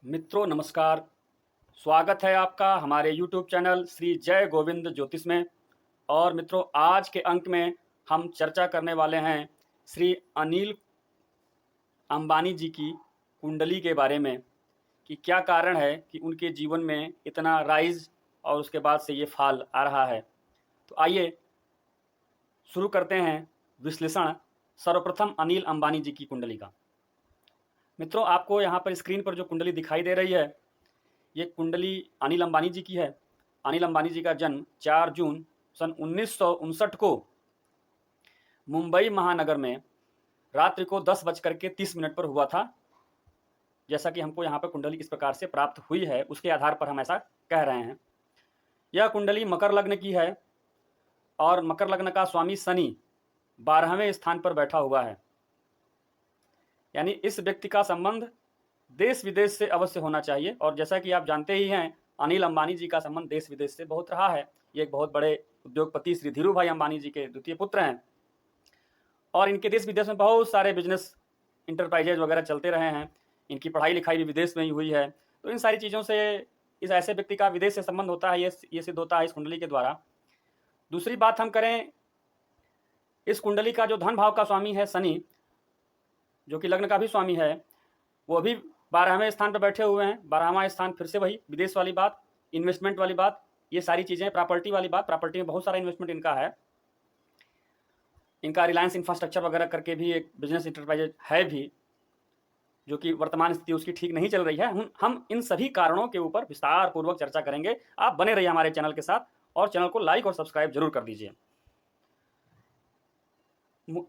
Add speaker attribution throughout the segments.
Speaker 1: मित्रों नमस्कार। स्वागत है आपका हमारे YouTube चैनल श्री जय गोविंद ज्योतिष में। और मित्रों, आज के अंक में हम चर्चा करने वाले हैं श्री अनिल अंबानी जी की कुंडली के बारे में कि क्या कारण है कि उनके जीवन में इतना राइज और उसके बाद से ये फॉल आ रहा है। तो आइए शुरू करते हैं विश्लेषण सर्वप्रथम अनिल अंबानी जी की कुंडली का। मित्रों, आपको यहाँ पर स्क्रीन पर जो कुंडली दिखाई दे रही है, ये कुंडली अनिल अंबानी जी की है। अनिल अंबानी जी का जन्म 4 जून सन 1959 को मुंबई महानगर में रात्रि को 10:30 पर हुआ था। जैसा कि हमको यहाँ पर कुंडली इस प्रकार से प्राप्त हुई है, उसके आधार पर हम ऐसा कह रहे हैं। यह कुंडली मकर लग्न की है और मकर लग्न का स्वामी शनि 12वें स्थान पर बैठा हुआ है। यानी इस व्यक्ति का संबंध देश विदेश से अवश्य होना चाहिए। और जैसा कि आप जानते ही हैं, अनिल अंबानी जी का संबंध देश विदेश से बहुत रहा है। ये एक बहुत बड़े उद्योगपति श्री धीरू भाई अंबानी जी के द्वितीय पुत्र हैं और इनके देश विदेश में बहुत सारे बिजनेस इंटरप्राइजेज वगैरह चलते रहे हैं। इनकी पढ़ाई लिखाई भी विदेश में ही हुई है। तो इन सारी चीज़ों से इस ऐसे व्यक्ति का विदेश से संबंध होता है, ये सिद्ध होता है इस कुंडली के द्वारा। दूसरी बात हम करें, इस कुंडली का जो धन भाव का स्वामी है शनि, जो कि लग्न का भी स्वामी है, वो भी 12वें स्थान पर बैठे हुए हैं। 12वां स्थान फिर से वही विदेश वाली बात, इन्वेस्टमेंट वाली बात, ये सारी चीज़ें, प्रॉपर्टी वाली बात। प्रॉपर्टी में बहुत सारा इन्वेस्टमेंट इनका है। इनका रिलायंस इंफ्रास्ट्रक्चर वगैरह करके भी एक बिजनेस इंटरप्राइज है भी, जो कि वर्तमान स्थिति उसकी ठीक नहीं चल रही है। हम इन सभी कारणों के ऊपर विस्तार पूर्वक चर्चा करेंगे। आप बने रहिए हमारे चैनल के साथ और चैनल को लाइक और सब्सक्राइब जरूर कर दीजिए।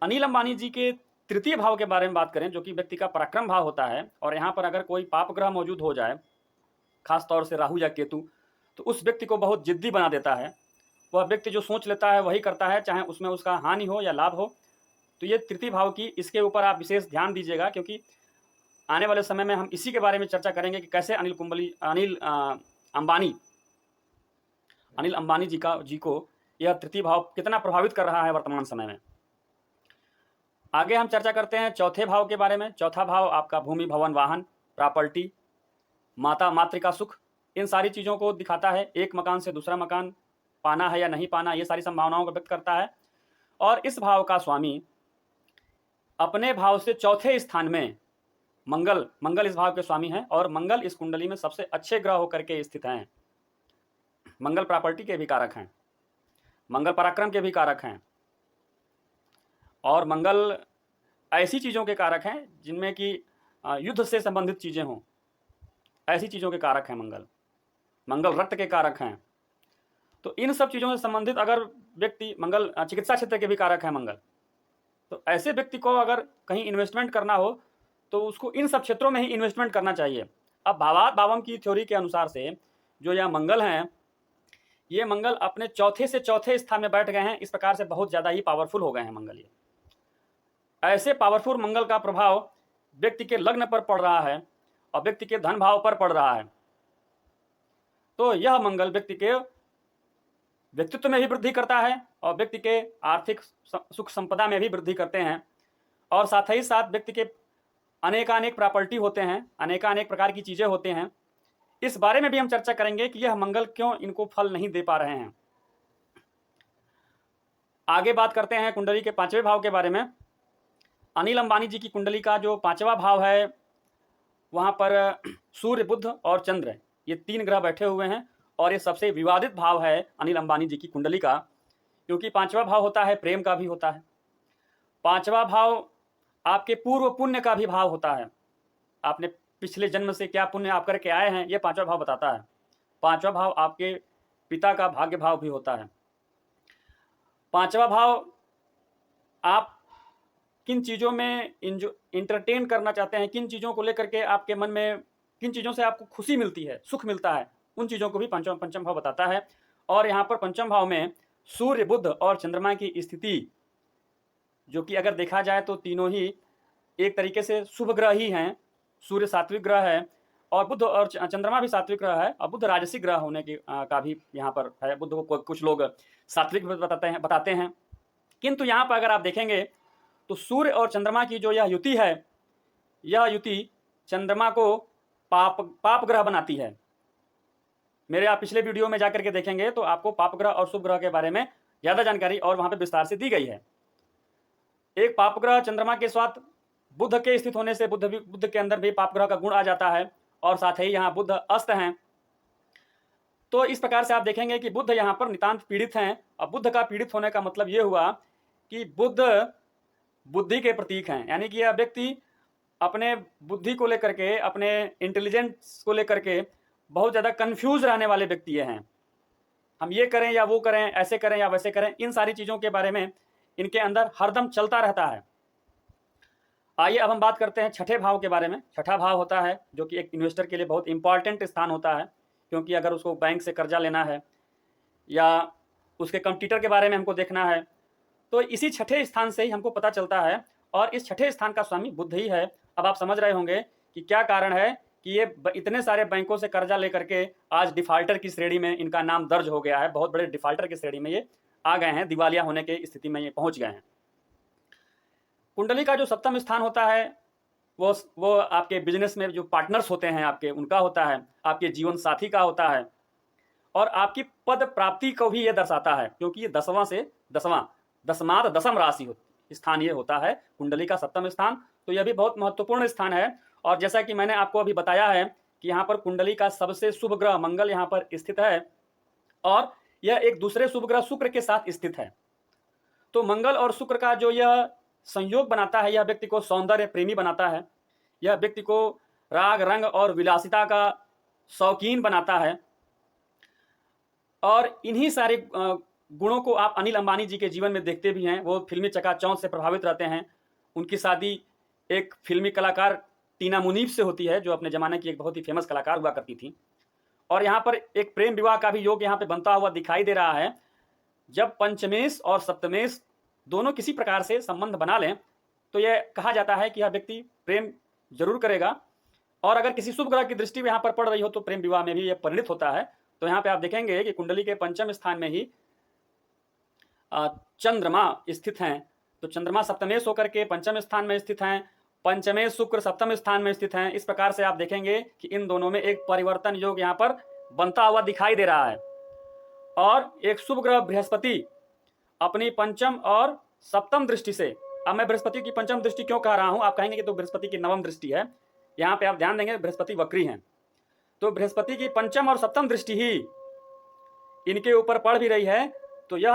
Speaker 1: अनिल अंबानी जी के तृतीय भाव के बारे में बात करें, जो कि व्यक्ति का पराक्रम भाव होता है, और यहाँ पर अगर कोई पाप ग्रह मौजूद हो जाए, खास तौर से राहु या केतु, तो उस व्यक्ति को बहुत जिद्दी बना देता है। वह व्यक्ति जो सोच लेता है वही करता है, चाहे उसमें उसका हानि हो या लाभ हो। तो ये तृतीय भाव की, इसके ऊपर आप विशेष ध्यान दीजिएगा, क्योंकि आने वाले समय में हम इसी के बारे में चर्चा करेंगे कि कैसे अनिल अंबानी जी को यह तृतीय भाव कितना प्रभावित कर रहा है वर्तमान समय में। आगे हम चर्चा करते हैं चौथे भाव के बारे में। चौथा भाव आपका भूमि, भवन, वाहन, प्रॉपर्टी, मातृका सुख, इन सारी चीज़ों को दिखाता है। एक मकान से दूसरा मकान पाना है या नहीं पाना, ये सारी संभावनाओं को व्यक्त करता है। और इस भाव का स्वामी अपने भाव से चौथे स्थान में मंगल इस भाव के स्वामी हैं, और मंगल इस कुंडली में सबसे अच्छे ग्रह होकर के स्थित हैं। मंगल प्रॉपर्टी के भी कारक हैं, मंगल पराक्रम के भी कारक हैं, और मंगल ऐसी चीज़ों के कारक हैं जिनमें कि युद्ध से संबंधित चीज़ें हों, ऐसी चीज़ों के कारक हैं। मंगल रक्त के कारक हैं। तो इन सब चीज़ों से संबंधित अगर व्यक्ति, मंगल चिकित्सा क्षेत्र के भी कारक हैं मंगल, तो ऐसे व्यक्ति को अगर कहीं इन्वेस्टमेंट करना हो तो उसको इन सब क्षेत्रों में ही इन्वेस्टमेंट करना चाहिए। अब भावात भावम की थ्योरी के अनुसार से जो यह मंगल हैं, ये मंगल अपने चौथे से चौथे स्थान में बैठ गए हैं। इस प्रकार से बहुत ज़्यादा ही पावरफुल हो गए हैं मंगल। ये ऐसे पावरफुल मंगल का प्रभाव व्यक्ति के लग्न पर पड़ रहा है और व्यक्ति के धन भाव पर पड़ रहा है। तो यह मंगल व्यक्ति के व्यक्तित्व में भी वृद्धि करता है और व्यक्ति के आर्थिक सुख संपदा में भी वृद्धि करते हैं। और साथ ही साथ व्यक्ति के अनेकानेक प्रॉपर्टी होते हैं, अनेकानेक प्रकार की चीज़ें होते हैं। इस बारे में भी हम चर्चा करेंगे कि यह मंगल क्यों इनको फल नहीं दे पा रहे हैं। आगे बात करते हैं कुंडली के पांचवें भाव के बारे में। अनिल अंबानी जी की कुंडली का जो पांचवा भाव है, वहाँ पर सूर्य, बुध और चंद्र, ये 3 ग्रह बैठे हुए हैं। और ये सबसे विवादित भाव है अनिल अंबानी जी की कुंडली का, क्योंकि पांचवा भाव होता है प्रेम का भी होता है। पांचवा भाव आपके पूर्व पुण्य का भी भाव होता है। आपने पिछले जन्म से क्या पुण्य आप करके आए हैं, ये पांचवा भाव बताता है। पांचवा भाव आपके पिता का भाग्य भाव भी होता है। पांचवा भाव आप किन चीज़ों में इंटरटेन करना चाहते हैं, किन चीज़ों को लेकर के आपके मन में, किन चीज़ों से आपको खुशी मिलती है, सुख मिलता है, उन चीज़ों को भी पंचम भाव बताता है। और यहाँ पर पंचम भाव में सूर्य, बुध और चंद्रमा की स्थिति, जो कि अगर देखा जाए तो तीनों ही एक तरीके से शुभ ग्रह ही हैं। सूर्य सात्विक ग्रह है और बुध और चंद्रमा भी सात्विक ग्रह है, और बुध राजसिक ग्रह होने की का भी यहाँ पर है। बुध को कुछ लोग सात्विक बताते हैं, किंतु यहाँ पर अगर आप देखेंगे तो सूर्य और चंद्रमा की जो यह युति है, यह युति चंद्रमा को पाप ग्रह बनाती है। मेरे आप पिछले वीडियो में जाकर के देखेंगे तो आपको पाप ग्रह और शुभ ग्रह के बारे में ज़्यादा जानकारी और वहाँ पे विस्तार से दी गई है। एक पाप ग्रह चंद्रमा के साथ बुध के स्थित होने से बुध के अंदर भी पाप ग्रह का गुण आ जाता है और साथ ही यहाँ बुध अस्त हैं। तो इस प्रकार से आप देखेंगे कि बुध यहाँ पर नितांत पीड़ित हैं। और बुध का पीड़ित होने का मतलब ये हुआ कि बुध बुद्धि के प्रतीक हैं, यानी कि यह व्यक्ति अपने बुद्धि को लेकर के, अपने इंटेलिजेंस को लेकर के बहुत ज़्यादा कंफ्यूज रहने वाले व्यक्ति हैं। हम ये करें या वो करें, ऐसे करें या वैसे करें, इन सारी चीज़ों के बारे में इनके अंदर हरदम चलता रहता है। आइए अब हम बात करते हैं छठे भाव के बारे में। छठा भाव होता है जो कि एक इन्वेस्टर के लिए बहुत इंपॉर्टेंट स्थान होता है, क्योंकि अगर उसको बैंक से कर्जा लेना है या उसके कंप्यूटर के बारे में हमको देखना है तो इसी छठे स्थान से ही हमको पता चलता है। और इस छठे स्थान का स्वामी बुध ही है। अब आप समझ रहे होंगे कि क्या कारण है कि ये इतने सारे बैंकों से कर्जा लेकर के आज डिफाल्टर की श्रेणी में इनका नाम दर्ज हो गया है। बहुत बड़े डिफाल्टर की श्रेणी में ये आ गए हैं, दिवालिया होने की स्थिति में ये पहुंच गए हैं। कुंडली का जो सप्तम स्थान होता है वो आपके बिजनेस में जो पार्टनर्स होते हैं आपके, उनका होता है, आपके जीवन साथी का होता है और आपकी पद प्राप्ति को भी ये दर्शाता है, क्योंकि ये दसम राशि स्थान ये होता है कुंडली का सप्तम स्थान। तो यह भी बहुत महत्वपूर्ण स्थान है। और जैसा कि मैंने आपको अभी बताया है कि यहाँ पर कुंडली का सबसे शुभ ग्रह मंगल यहाँ पर स्थित है और यह एक दूसरे शुभ ग्रह शुक्र के साथ स्थित है। तो मंगल और शुक्र का जो यह संयोग बनाता है, यह व्यक्ति को सौंदर्य प्रेमी बनाता है, यह व्यक्ति को राग रंग और विलासिता का शौकीन बनाता है। और इन्हीं सारे गुणों को आप अनिल अंबानी जी के जीवन में देखते भी हैं। वो फिल्मी चकाचौंध से प्रभावित रहते हैं। उनकी शादी एक फिल्मी कलाकार टीना मुनीब से होती है, जो अपने ज़माने की एक बहुत ही फेमस कलाकार हुआ करती थी। और यहाँ पर एक प्रेम विवाह का भी योग यहाँ पे बनता हुआ दिखाई दे रहा है। जब पंचमेश और सप्तमेश दोनों किसी प्रकार से संबंध बना लें तो यह कहा जाता है कि यह व्यक्ति प्रेम जरूर करेगा। और अगर किसी शुभ ग्रह की दृष्टि यहाँ पर पड़ रही हो तो प्रेम विवाह में भी यह परिणित होता है। तो यहाँ पे आप देखेंगे कि कुंडली के पंचम स्थान में ही चंद्रमा स्थित हैं। तो चंद्रमा सप्तमेश होकर के पंचम स्थान में स्थित हैं, पंचमेश शुक्र सप्तम स्थान में स्थित हैं। इस प्रकार से आप देखेंगे कि इन दोनों में एक परिवर्तन योग यहाँ पर बनता हुआ दिखाई दे रहा है। और एक शुभ ग्रह बृहस्पति अपनी पंचम और सप्तम दृष्टि से, अब मैं बृहस्पति की पंचम दृष्टि क्यों कह रहा हूं, आप कहेंगे कि तो बृहस्पति की नवम दृष्टि है। यहाँ पे आप ध्यान देंगे बृहस्पति वक्री हैं, तो बृहस्पति की पंचम और सप्तम दृष्टि ही इनके ऊपर पड़ भी रही है। तो यह